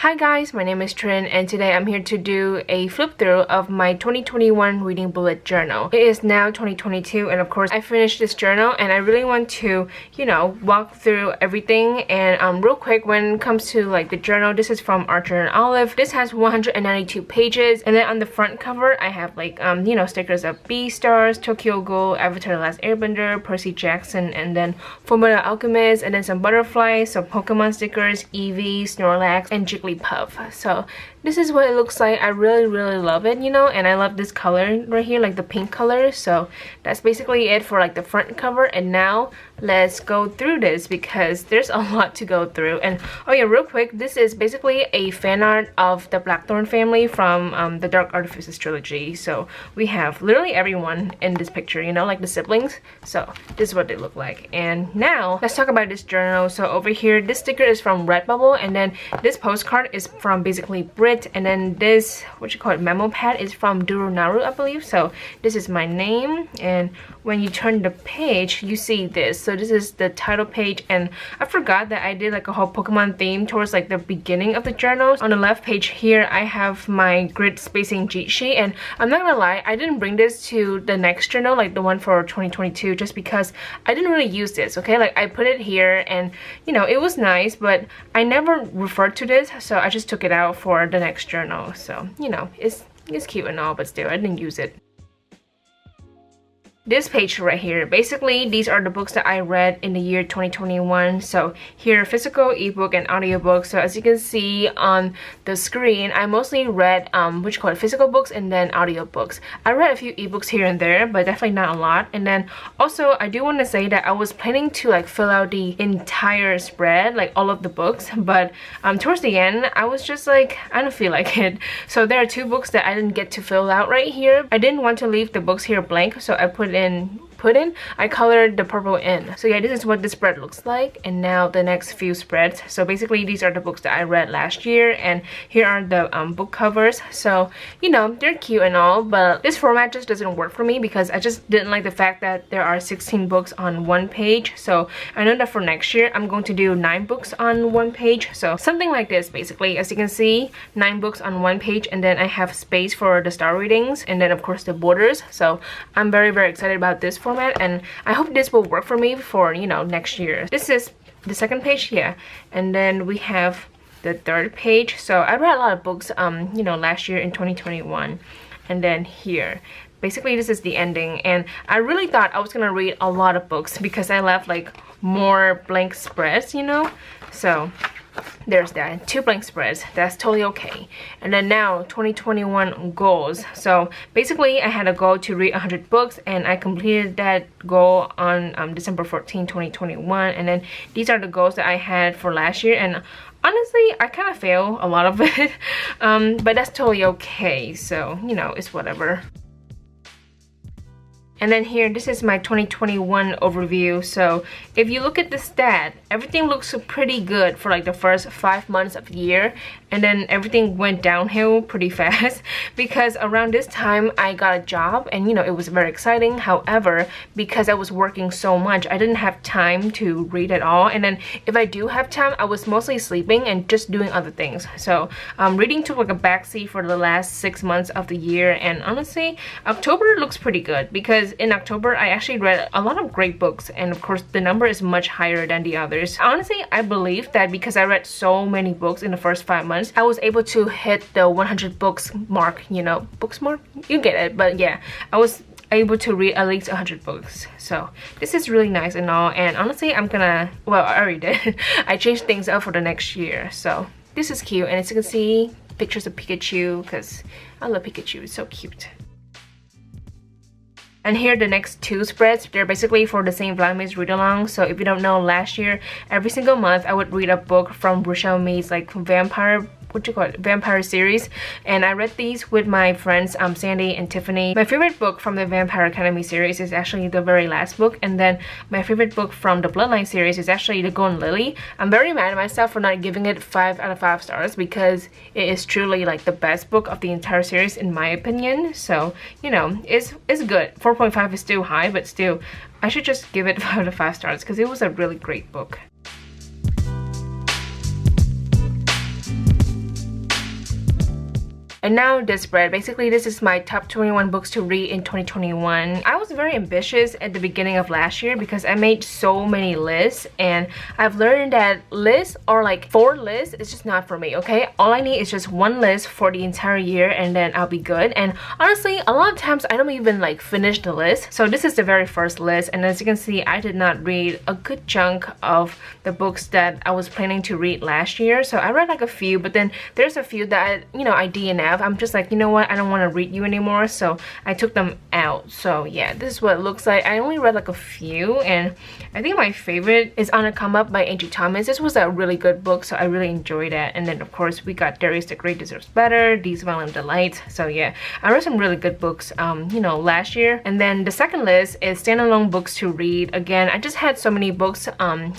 Hi guys, my name is Trinh and today I'm here to do a flip through of my 2021 reading bullet journal. It is now 2022 and of course I finished this journal and I really want to, walk through everything. And real quick, when it comes to like the journal, this is from Archer and Olive. This has 192 pages, and then on the front cover I have like stickers of Beastars, Tokyo Ghoul, Avatar: The Last Airbender, Percy Jackson, and then Fullmetal Alchemist, and then some butterflies, some Pokemon stickers, Eevee, Snorlax, and Jigglypuff. So this is what it looks like. I really love it, and I love this color right here, like the pink color. So that's basically it for like the front cover. And now let's go through this because there's a lot to go through. And oh yeah, real quick, this is basically a fan art of the Blackthorn family from the Dark Artifices trilogy. So we have literally everyone in this picture, like the siblings. So this is what they look like. And now let's talk about this journal. So over here, this sticker is from Redbubble, and then this postcard is from basically Brit, and then this memo pad is from Durunaru, I believe. So this is my name, and when you turn the page you see this. So this is the title page, and I forgot that I did like a whole Pokemon theme towards like the beginning of the journal. On the left page here I have my grid spacing cheat sheet, and I'm not gonna lie, I didn't bring this to the next journal, like the one for 2022, just because I didn't really use this. Okay, like I put it here and it was nice, but I never referred to this, so I just took it out for the next journal. So it's cute and all, but still I didn't use it. This page right here, basically these are the books that I read in the year 2021. So here, physical, ebook, and audiobook. So as you can see on the screen, I mostly read physical books and then audiobooks. I read a few ebooks here and there, but definitely not a lot. And then also I do want to say that I was planning to like fill out the entire spread, like all of the books, but towards the end I was just like, I don't feel like it. So there are two books that I didn't get to fill out right here. I didn't want to leave the books here blank, so I I colored the purple in. So yeah, this is what the spread looks like. And now the next few spreads. So basically these are the books that I read last year, and here are the book covers. So they're cute and all, but this format just doesn't work for me because I just didn't like the fact that there are 16 books on one page. So I know that for next year I'm going to do 9 books on one page, so something like this basically. As you can see, 9 books on one page, and then I have space for the star readings, and then of course the borders. So I'm very excited about this format, and I hope this will work for me for next year. This is the second page, yeah, and then we have the third page. So I read a lot of books last year in 2021. And then here, basically this is the ending, and I really thought I was gonna read a lot of books because I left like more blank spreads, so there's that, 2 blank spreads. That's totally okay. And then now 2021 goals. So basically I had a goal to read 100 books, and I completed that goal on December 14, 2021. And then these are the goals that I had for last year, and honestly I kind of failed a lot of it, but that's totally okay. So it's whatever. And then here, this is my 2021 overview. So if you look at the stat, everything looks pretty good for like the first 5 months of the year, and then everything went downhill pretty fast because around this time I got a job, and it was very exciting. However, because I was working so much, I didn't have time to read at all, and then if I do have time, I was mostly sleeping and just doing other things. So reading took like a backseat for the last 6 months of the year. And honestly, October looks pretty good because in October I actually read a lot of great books, and of course the number is much higher than the others. Honestly, I believe that because I read so many books in the first 5 months, I was able to hit the 100 books mark, books mark, you get it. But yeah, I was able to read at least 100 books. So this is really nice and all, and honestly I'm gonna, well, I already did I changed things up for the next year. So this is cute, and as you can see, pictures of Pikachu because I love Pikachu, it's so cute. And here the next 2 spreads, they're basically for the same Vlogmas read along. So if you don't know, last year every single month I would read a book from Rochelle Mead's like vampire vampire series, and I read these with my friends Sandy and Tiffany. My favorite book from the Vampire Academy series is actually the very last book, and then my favorite book from the Bloodline series is actually The Golden Lily. I'm very mad at myself for not giving it 5 out of 5 stars because it is truly like the best book of the entire series in my opinion. So it's good. 4.5 is still high, but still I should just give it 5 out of 5 stars because it was a really great book. And now this spread. Basically, this is my top 21 books to read in 2021. I was very ambitious at the beginning of last year because I made so many lists, and I've learned that lists or like 4 lists is just not for me, okay? All I need is just 1 list for the entire year and then I'll be good. And honestly, a lot of times I don't even like finish the list. So this is the very first list, and as you can see, I did not read a good chunk of the books that I was planning to read last year. So I read like a few, but then there's a few that I DNF. I'm just like, you know what, I don't want to read you anymore, so I took them out. So yeah, this is what it looks like. I only read like a few, and I think my favorite is On a Come Up by Angie Thomas. This was a really good book, so I really enjoyed it. And then of course we got Darius the Great Deserves Better, These Violent Delights. So yeah, I read some really good books last year. And then the second list is standalone books to read. Again, I just had so many books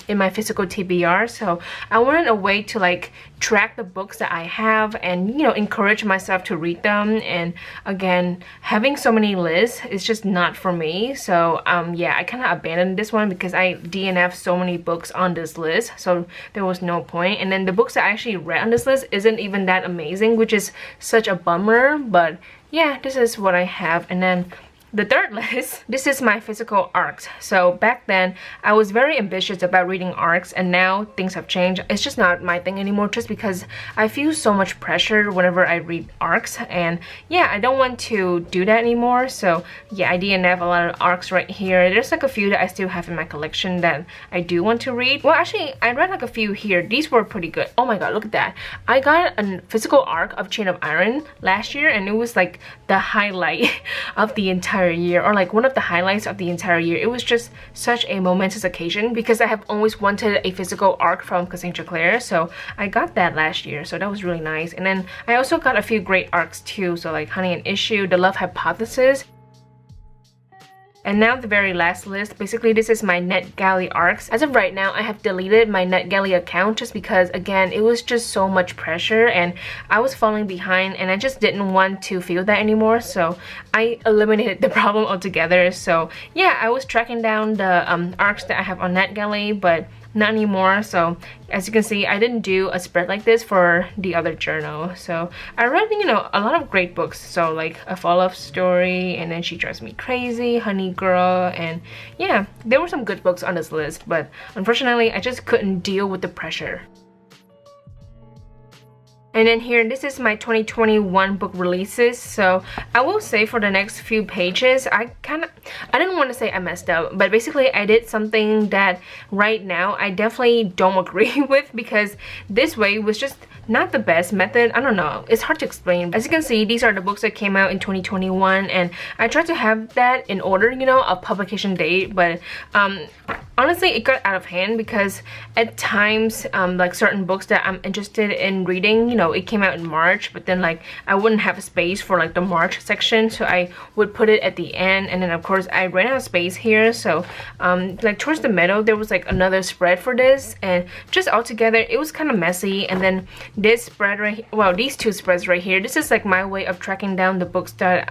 in my physical TBR, so I wanted a way to like track the books that I have and encourage myself to read them. And again, having so many lists is just not for me. So yeah, I kind of abandoned this one because I DNF so many books on this list, so there was no point. And then the books that I actually read on this list isn't even that amazing, which is such a bummer. But yeah, this is what I have. And then the third list, this is my physical arcs. So back then, I was very ambitious about reading arcs, and now things have changed. It's just not my thing anymore, just because I feel so much pressure whenever I read arcs, and yeah, I don't want to do that anymore. So yeah, I DNF a lot of arcs right here. There's like a few that I still have in my collection that I do want to read. Well, actually, I read like a few here. These were pretty good. Oh my god, look at that. I got a physical arc of Chain of Iron last year, and it was like the highlight of the entire year, or like one of the highlights of the entire year. It was just such a momentous occasion because I have always wanted a physical arc from Cassandra Clare, so I got that last year, so that was really nice. And then I also got a few great arcs too, so like Honey and Issue, The Love Hypothesis. And now the very last list. Basically, this is my Netgalley Arcs. As of right now, I have deleted my Netgalley account just because, again, it was just so much pressure and I was falling behind and I just didn't want to feel that anymore. So I eliminated the problem altogether. So yeah, I was tracking down the arcs that I have on Netgalley, but not anymore. So as you can see, I didn't do a spread like this for the other journal. So I read a lot of great books, so like A Fall Love Story, and then She Drives Me Crazy, Honey Girl, and yeah, there were some good books on this list, but unfortunately I just couldn't deal with the pressure. And then here, this is my 2021 book releases. So I will say for the next few pages, I didn't want to say I messed up, but basically I did something that right now I definitely don't agree with, because this way was just not the best method. I don't know, it's hard to explain. As you can see, these are the books that came out in 2021, and I tried to have that in order, a publication date, but honestly it got out of hand because at times like certain books that I'm interested in reading, it came out in March, but then like I wouldn't have a space for like the March section, so I would put it at the end. And then of course I ran out of space here, so like towards the middle there was like another spread for this, and just altogether it was kind of messy. And then this spread right here, well, these two spreads right here, this is like my way of tracking down the books that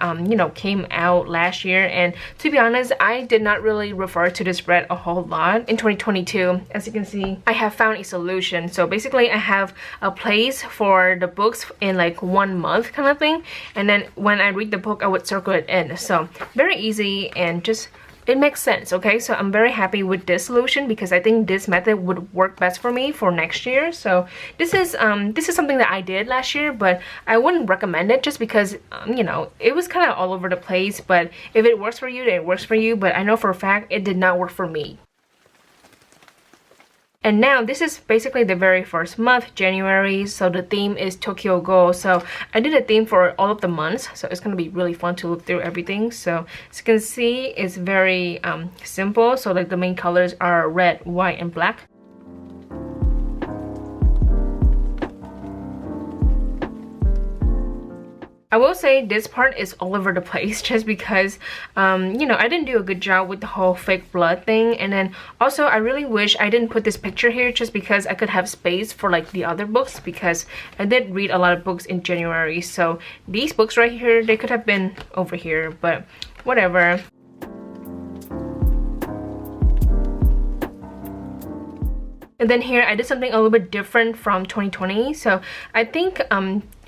came out last year. And to be honest, I did not really refer to the spread a whole lot in 2022. As you can see, I have found a solution. So basically I have a place for the books in like 1 month kind of thing, and then when I read the book I would circle it in. So very easy, and just it makes sense. Okay, so I'm very happy with this solution because I think this method would work best for me for next year. So this is something that I did last year, but I wouldn't recommend it just because it was kind of all over the place. But if it works for you, then it works for you, but I know for a fact it did not work for me. And now this is basically the very first month, January, so the theme is Tokyo Ghoul. So I did a theme for all of the months, so it's gonna be really fun to look through everything. So as you can see, it's very simple. So like the main colors are red, white, and black. I will say this part is all over the place just because, I didn't do a good job with the whole fake blood thing. And then also I really wish I didn't put this picture here just because I could have space for like the other books, because I did read a lot of books in January. So these books right here, they could have been over here, but whatever. And then here I did something a little bit different from 2020. So I think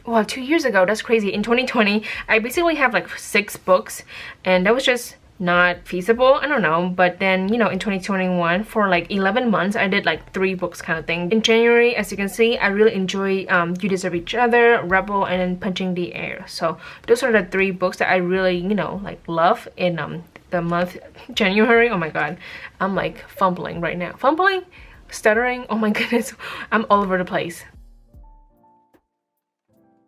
wow, 2 years ago. That's crazy. In 2020, I basically have like 6 books, and that was just not feasible. I don't know. But then, you know, in 2021, for like 11 months, I did like 3 books kind of thing. In January, as you can see, I really enjoy You Deserve Each Other, Rebel, and then Punching the Air. So those are the 3 books that I really, you know, like love in the month January. Oh my god, I'm like fumbling right now. Fumbling? Stuttering? Oh my goodness, I'm all over the place.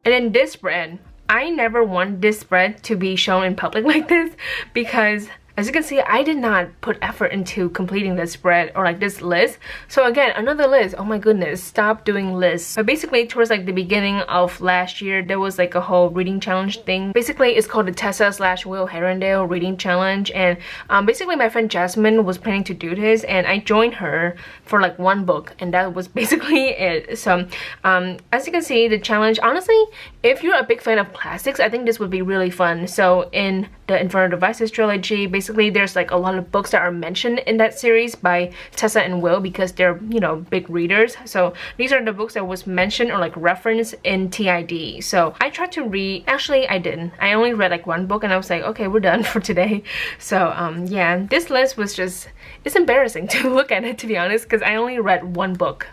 And then this spread, I never want this spread to be shown in public like this, because as you can see, I did not put effort into completing this spread or like this list. So again, another list. Oh my goodness, stop doing lists. But basically, towards like the beginning of last year, there was like a whole reading challenge thing. Basically, it's called the Tessa/Will Herondale reading challenge. And basically, my friend Jasmine was planning to do this, and I joined her for like 1 book, and that was basically it. So as you can see, the challenge, honestly, if you're a big fan of classics, I think this would be really fun. So in the Infernal Devices trilogy, basically there's like a lot of books that are mentioned in that series by Tessa and Will, because they're, you know, big readers. So these are the books that was mentioned or like referenced in TID. So I tried to read, actually I didn't. I only read like 1 book, and I was like, okay, we're done for today. So yeah, this list was just, it's embarrassing to look at it, to be honest, because I only read 1 book.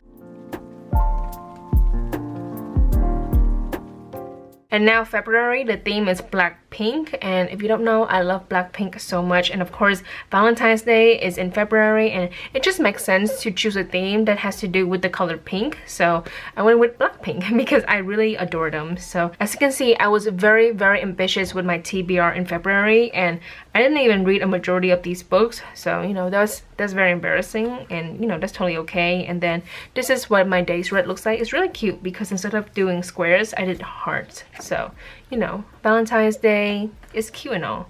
And now February, the theme is Blackpink, and if you don't know, I love Blackpink so much. And of course, Valentine's Day is in February, and it just makes sense to choose a theme that has to do with the color pink. So I went with Blackpink because I really adore them. So as you can see, I was very, very ambitious with my TBR in February, and I didn't even read a majority of these books. So, you know, that's very embarrassing, and you know, that's totally okay. And then this is what my day's read looks like. It's really cute because instead of doing squares, I did hearts. So, you know, Valentine's Day is cute and all.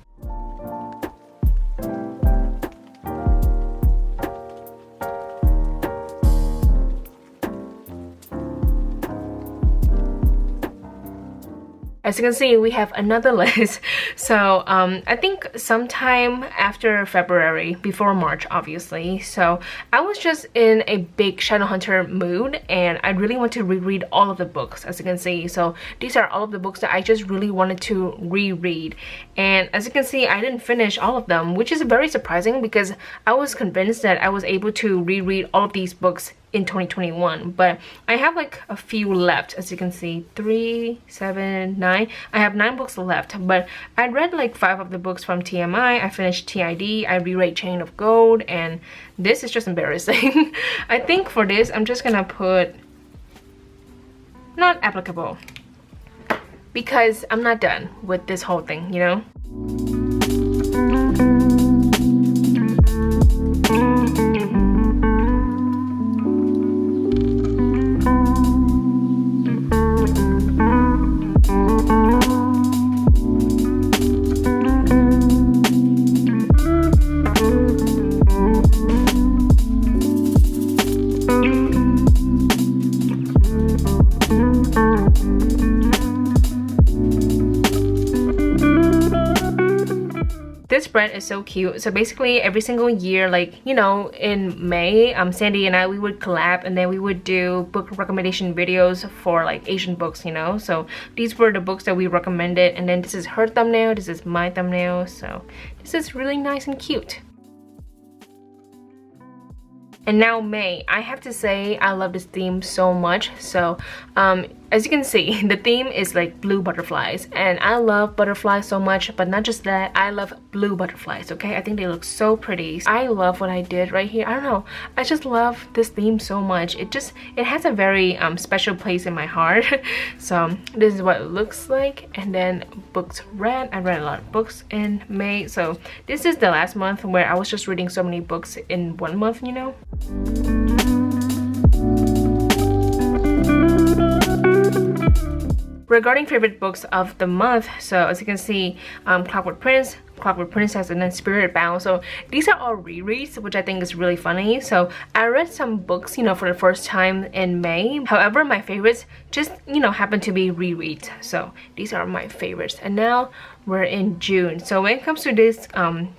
As you can see, we have another list. So I think sometime after February, before March obviously. So I was just in a big Shadowhunter mood, and I really want to reread all of the books, as you can see. So these are all of the books that I just really wanted to reread. And as you can see, I didn't finish all of them, which is very surprising because I was convinced that I was able to reread all of these books in 2021, but I have like a few left. As you can see, 3, 7, 9. I have 9 books left, but I read like 5 of the books from TMI. I finished TID, I reread Chain of Gold, and this is just embarrassing. I think for this, I'm just gonna put not applicable, because I'm not done with this whole thing, you know? This spread is so cute. So basically every single year, like, you know, in May, Sandy and I, we would collab, and then we would do book recommendation videos for like Asian books, you know. So these were the books that we recommended, and then this is her thumbnail, this is my thumbnail. So this is really nice and cute. And now May, I have to say I love this theme so much. So as you can see, the theme is like blue butterflies, and I love butterflies so much. But not just that, I love blue butterflies. Okay, I think they look so pretty. I love what I did right here. I don't know, I just love this theme so much. It has a very special place in my heart. So this is what it looks like. And then books read, I read a lot of books in May. So this is the last month where I was just reading so many books in 1 month, you know. Regarding favorite books of the month, so as you can see, Clockwork Princess, and then Spirit Bound. So these are all rereads, which I think is really funny. So I read some books, you know, for the first time in May. However, my favorites just, you know, happen to be rereads. So these are my favorites. And now we're in June. So when it comes to this,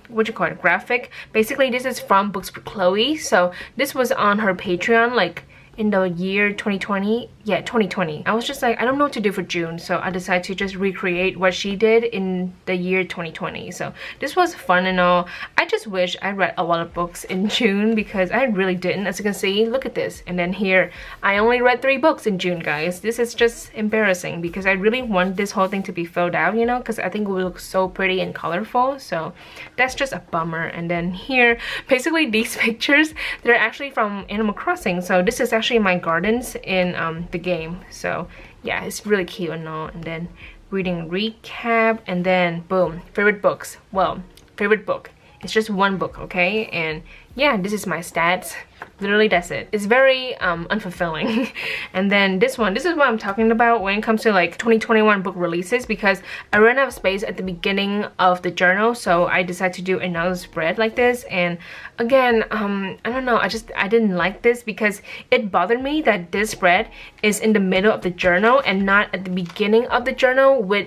what you call it, graphic, basically this is from Books for Chloe. So this was on her Patreon like in the year 2020. Yeah, 2020. I was just like, I don't know what to do for June, so I decided to just recreate what she did in the year 2020. So this was fun and all. I just wish I read a lot of books in June because I really didn't. As you can see, look at this. And then here, I only read 3 books in June, guys. This is just embarrassing because I really want this whole thing to be filled out, you know, because I think it would look so pretty and colorful. So that's just a bummer. And then here, basically these pictures, they're actually from Animal Crossing. So this is actually my gardens in the game. So yeah, it's really cute and all. And then reading recap, and then boom, favorite books. Well, favorite book, it's just 1 book, okay? And yeah, this is my stats. Literally, that's it. It's very unfulfilling. And then this is what I'm talking about when it comes to like 2021 book releases, because I ran out of space at the beginning of the journal, so I decided to do another spread like this. And again, I don't know, I didn't like this because it bothered me that this spread is in the middle of the journal and not at the beginning of the journal with,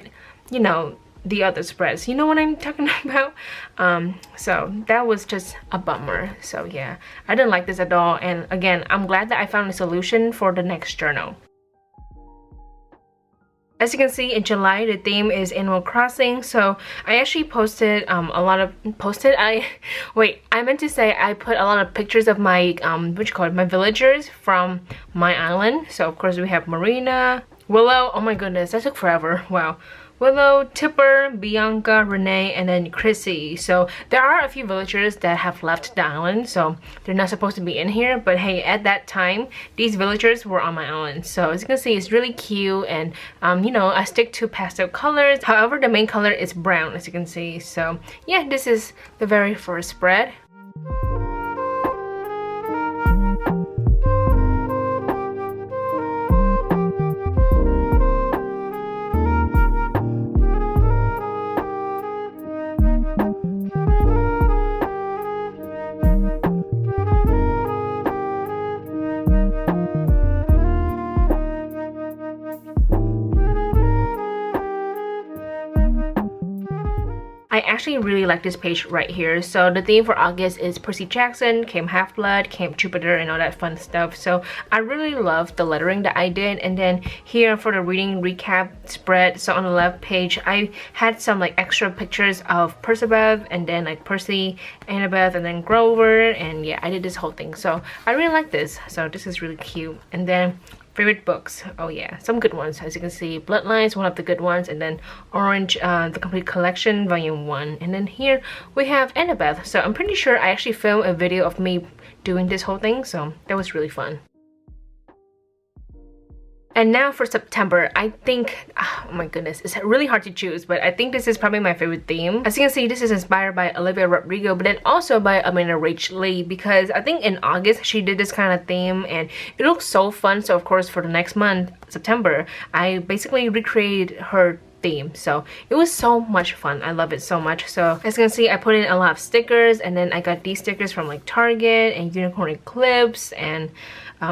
you know, the other spreads. You know what I'm talking about? So that was just a bummer. So yeah, I didn't like this at all. And again, I'm glad that I found a solution for the next journal. As you can see, in July, the theme is Animal Crossing. So I actually posted I meant to say I put a lot of pictures of my my villagers from my island. So of course we have Marina, Willow. Oh my goodness, that took forever. Wow. Willow, Tipper, Bianca, Renee, and then Chrissy. So there are a few villagers that have left the island, so they're not supposed to be in here. But hey, at that time, these villagers were on my island. So as you can see, it's really cute, and you know, I stick to pastel colors. However, the main color is brown, as you can see. So yeah, this is the very first spread. I actually really like this page right here. So the theme for August is Percy Jackson, Camp Half-Blood, Camp Jupiter, and all that fun stuff. So I really love the lettering that I did. And then here for the reading recap spread, so on the left page, I had some like extra pictures of Percabeth, and then like Percy, Annabeth, and then Grover. And yeah, I did this whole thing. So I really like this. So this is really cute. And then favorite books, oh yeah, some good ones. As you can see, Bloodlines, one of the good ones, and then Orange, the complete collection, volume 1. And then here we have Annabeth. So I'm pretty sure I actually filmed a video of me doing this whole thing, so that was really fun. And now for September, I think, oh my goodness, it's really hard to choose, but I think this is probably my favorite theme. As you can see, this is inspired by Olivia Rodrigo, but then also by Amanda Rachel Lee, because I think in August, she did this kind of theme, and it looks so fun. So of course, for the next month, September, I basically recreated her theme. So it was so much fun. I love it so much. So as you can see, I put in a lot of stickers, and then I got these stickers from like Target and Unicorn Eclipse and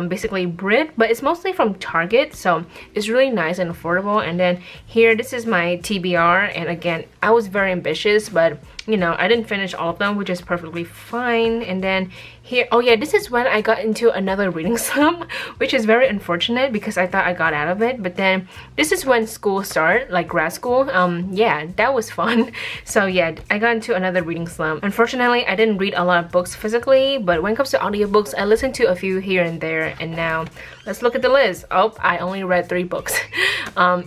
basically Brit, but it's mostly from Target, so it's really nice and affordable. And then here, this is my TBR, and again, I was very ambitious, but you know, I didn't finish all of them, which is perfectly fine. And then here, oh yeah, this is when I got into another reading slump, which is very unfortunate because I thought I got out of it. But then this is when school started, like grad school. Yeah, that was fun. So yeah, I got into another reading slump. Unfortunately, I didn't read a lot of books physically, but when it comes to audiobooks, I listened to a few here and there. And now let's look at the list. Oh, I only read 3 books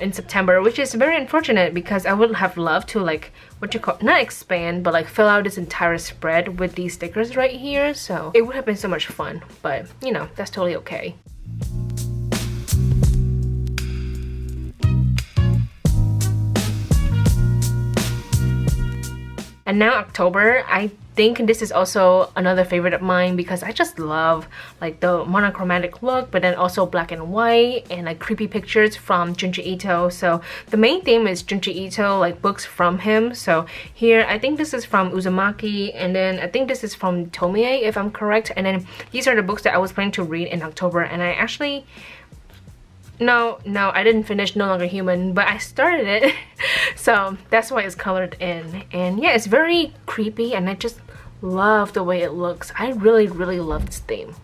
in September, which is very unfortunate because I would have loved to like, what you call, not expand, but like fill out this entire spread with these stickers right here. So it would have been so much fun, but you know, that's totally okay. And now October, I think this is also another favorite of mine because I just love like the monochromatic look, but then also black and white and like creepy pictures from Junji Ito. So the main theme is Junji Ito, like books from him. So here, I think this is from Uzumaki, and then I think this is from Tomie, if I'm correct. And then these are the books that I was planning to read in October, and I actually... No, I didn't finish No Longer Human, but I started it. So that's why it's colored in. And yeah, it's very creepy, and I just love the way it looks. I really love this theme.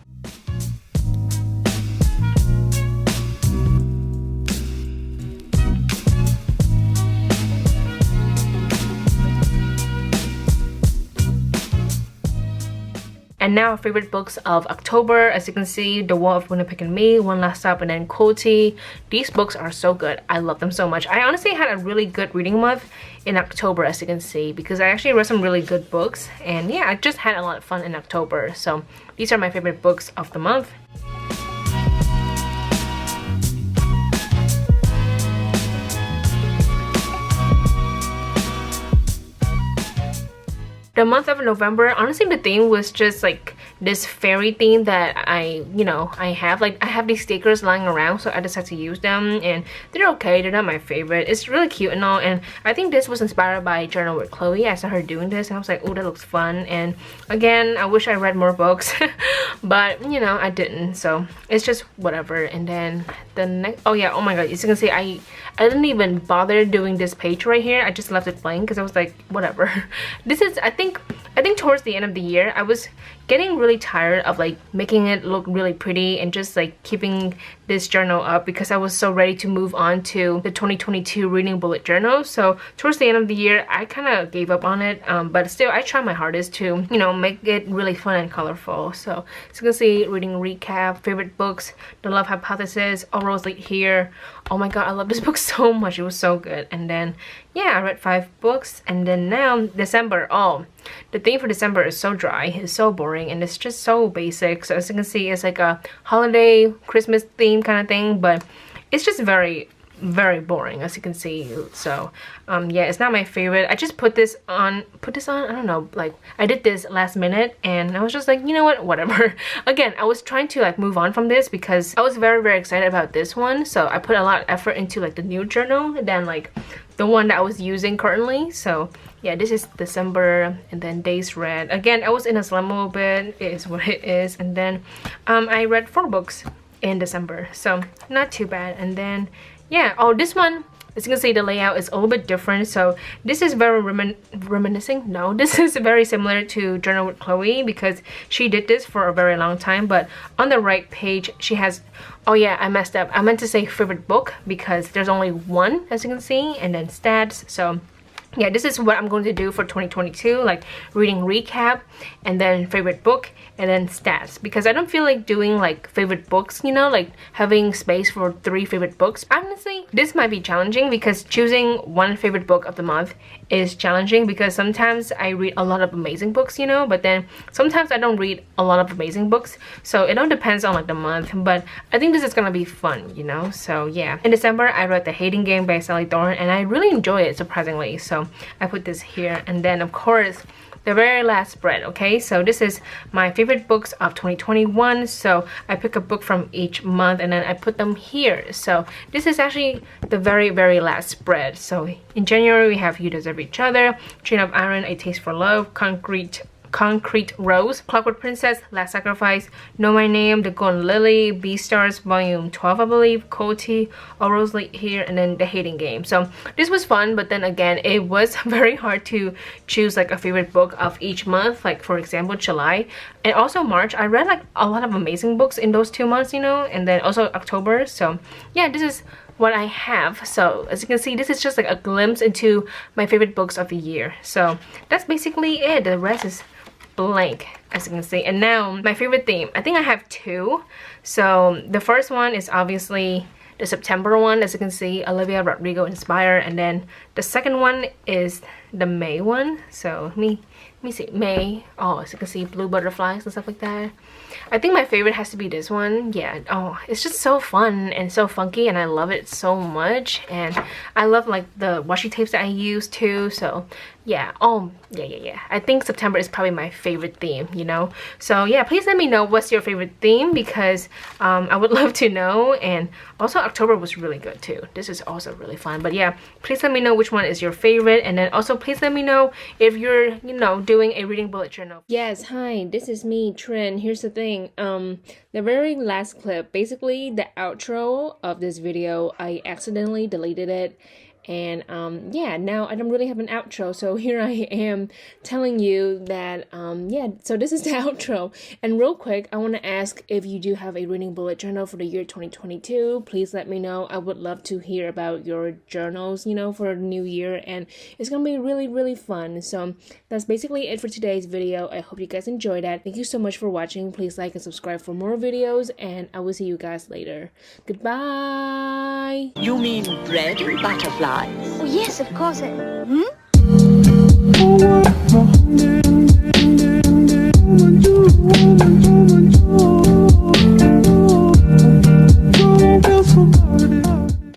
And now favorite books of October, as you can see, The War of Winnipeg and Me, One Last Stop, and then Coty. These books are so good. I love them so much. I honestly had a really good reading month in October, as you can see, because I actually read some really good books, and yeah, I just had a lot of fun in October. So these are my favorite books of the month. The month of November, honestly, the theme was just like this fairy theme that I have. Like, I have these stickers lying around, so I decided to use them, and they're okay. They're not my favorite. It's really cute and all, and I think this was inspired by Journal with Chloe. I saw her doing this, and I was like, oh, that looks fun. And again, I wish I read more books, but you know, I didn't, so it's just whatever. And then the next, oh yeah, oh my god, as you can see, I didn't even bother doing this page right here. I just left it blank because I was like, whatever. This is, I think towards the end of the year, I was getting really tired of like making it look really pretty and just like keeping this journal up, because I was so ready to move on to the 2022 reading bullet journal. So towards the end of the year, I kind of gave up on it, but still I try my hardest to, you know, make it really fun and colorful. So as you can see, reading recap, favorite books, The Love Hypothesis, All Rose Late Here. Oh my god, I love this book so much. It was so good. And then yeah, I read 5 books. And then now December, oh, the theme for December is so dry, it's so boring, and it's just so basic. So as you can see, it's like a holiday Christmas theme kind of thing, but it's just very boring, as you can see. So yeah, it's not my favorite. I just put this on, I don't know, like I did this last minute, and I was just like, you know what, whatever. Again, I was trying to like move on from this because I was very excited about this one, so I put a lot of effort into like the new journal than like the one that I was using currently. So yeah, this is December. And then days read, again, I was in a slum a little bit, it is what it is. And then I read 4 books in December, so not too bad. And then yeah, oh, this one, as you can see, the layout is a little bit different. So this is very reminiscing, no, this is very similar to Journal with Chloe, because she did this for a very long time. But on the right page, she has, oh yeah, I messed up, I meant to say favorite book, because there's only one, as you can see, and then stats. So yeah, this is what I'm going to do for 2022, like reading recap, and then favorite book, and then stats, because I don't feel like doing like favorite books, you know, like having space for 3 favorite books. Honestly, this might be challenging, because choosing one favorite book of the month is challenging, because sometimes I read a lot of amazing books, you know, but then sometimes I don't read a lot of amazing books. So it all depends on like the month, but I think this is gonna be fun, you know. So yeah, in December I read The Hating Game by Sally Thorne, and I really enjoy it, surprisingly. So I put this here. And then of course the very last spread. Okay, so this is my favorite books of 2021. So I pick a book from each month and then I put them here. So this is actually the very last spread. So in January we have You Deserve Each Other, Chain of Iron, A Taste for Love, Concrete Rose, Clockwork Princess, Last Sacrifice, Know My Name, The Golden Lily, Beastars Volume 12, I believe, Coty, All Rose Late Here, and then The Hating Game. So this was fun, but then again, it was very hard to choose like a favorite book of each month. Like for example, July and also March, I read like a lot of amazing books in those 2 months, you know, and then also October. So yeah, this is what I have. So as you can see, this is just like a glimpse into my favorite books of the year. So that's basically it. The rest is blank, as you can see. And now my favorite theme, I think I have 2. So the first one is obviously the September one, as you can see, Olivia Rodrigo inspired. And then the second one is the May one. So let me see, May. Oh, as you can see, blue butterflies and stuff like that. I think my favorite has to be this one. Yeah, oh, it's just so fun and so funky, and I love it so much. And I love like the washi tapes that I use too. So yeah, oh yeah, I think September is probably my favorite theme, you know. So yeah, please let me know what's your favorite theme, because I would love to know. And also October was really good too. This is also really fun. But yeah, please let me know which one is your favorite, and then also please let me know if you're, you know, doing a reading bullet journal. Yes, hi, this is me, Trinh. Here's the thing, the very last clip, basically the outro of this video, I accidentally deleted it. And yeah, now I don't really have an outro, so here I am telling you that yeah, so this is the outro. And real quick, I want to ask if you do have a reading bullet journal for the year 2022. Please let me know. I would love to hear about your journals, you know, for the new year, and it's gonna be really fun. So that's basically it for today's video. I hope you guys enjoyed that. Thank you so much for watching. Please like and subscribe for more videos, and I will see you guys later. Goodbye. You mean bread and butterflies? Oh, yes, of course. Hmm?